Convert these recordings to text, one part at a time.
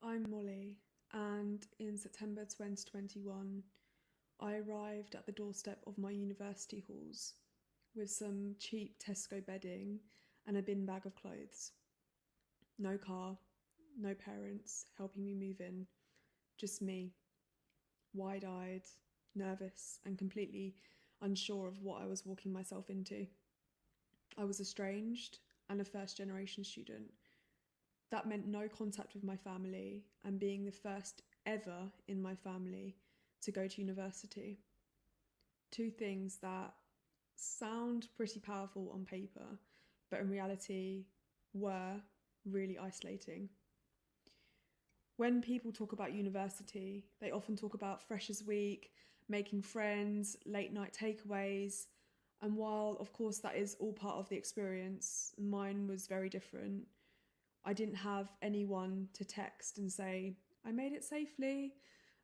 I'm Molly, and in September 2021, I arrived at the doorstep of my university halls with some cheap Tesco bedding and a bin bag of clothes. No car, no parents helping me move in, just me, wide eyed, nervous, and completely unsure of what I was walking myself into. I was estranged and a first generation student. That meant no contact with my family and being the first ever in my family to go to university. Two things that sound pretty powerful on paper, but in reality were really isolating. When people talk about university, they often talk about Freshers' Week, making friends, late night takeaways, and while of course that is all part of the experience, mine was very different. I didn't have anyone to text and say, I made it safely.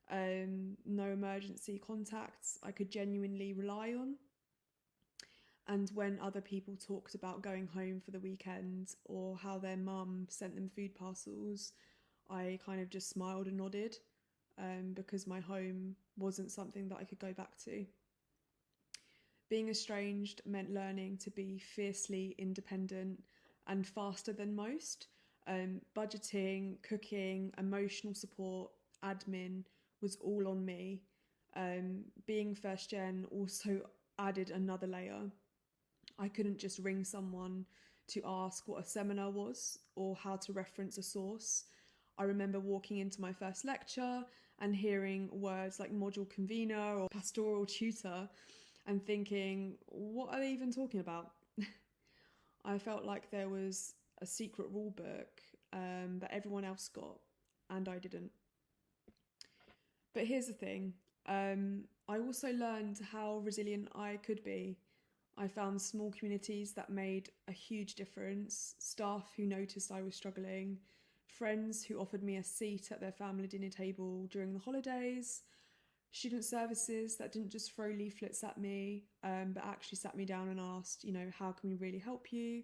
No emergency contacts I could genuinely rely on. And when other people talked about going home for the weekend or how their mum sent them food parcels, I kind of just smiled and nodded because my home wasn't something that I could go back to. Being estranged meant learning to be fiercely independent and faster than most. Budgeting, cooking, emotional support, admin was all on me. Being first gen also added another layer. I couldn't just ring someone to ask what a seminar was or how to reference a source. I remember walking into my first lecture and hearing words like module convener or pastoral tutor and thinking, what are they even talking about? I felt like there was a secret rule book that everyone else got and I didn't. But here's the thing, I also learned how resilient I could be. I found small communities that made a huge difference, staff who noticed I was struggling, friends who offered me a seat at their family dinner table during the holidays, student services that didn't just throw leaflets at me, but actually sat me down and asked, how can we really help you?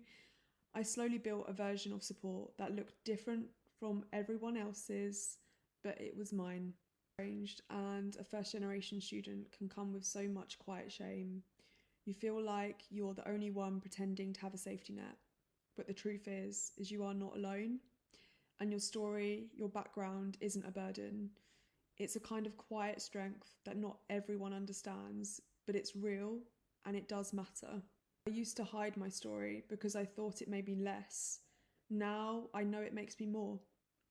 I slowly built a version of support that looked different from everyone else's, but it was mine. And a first generation student can come with so much quiet shame. You feel like you're the only one pretending to have a safety net, but the truth is you are not alone, and your story, your background isn't a burden. It's a kind of quiet strength that not everyone understands, but it's real and it does matter. I used to hide my story because I thought it made me less. Now I know it makes me more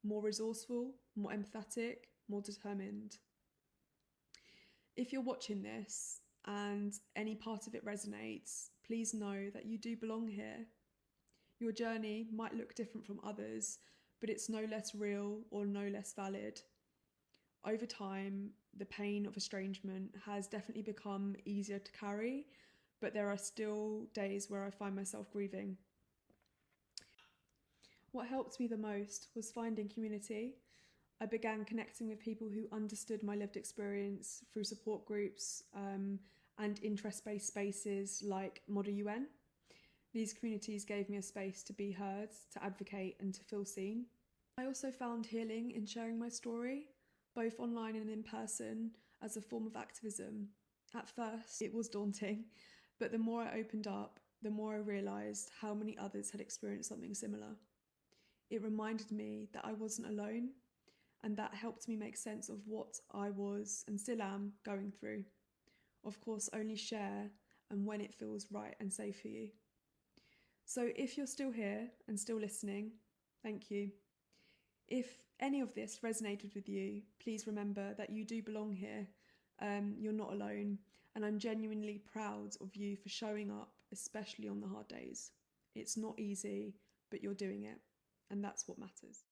resourceful, more empathetic, more determined. If you're watching this and any part of it resonates, please know that you do belong here. Your journey might look different from others, but it's no less real or no less valid. Over time, the pain of estrangement has definitely become easier to carry, but there are still days where I find myself grieving. What helped me the most was finding community. I began connecting with people who understood my lived experience through support groups and interest-based spaces like Model UN. These communities gave me a space to be heard, to advocate and to feel seen. I also found healing in sharing my story, both online and in person, as a form of activism. At first, it was daunting, but the more I opened up, the more I realised how many others had experienced something similar. It reminded me that I wasn't alone, and that helped me make sense of what I was and still am going through. Of course, only share and when it feels right and safe for you. So if you're still here and still listening, thank you. If any of this resonated with you, please remember that you do belong here. You're not alone, and I'm genuinely proud of you for showing up, especially on the hard days. It's not easy, but you're doing it, and that's what matters.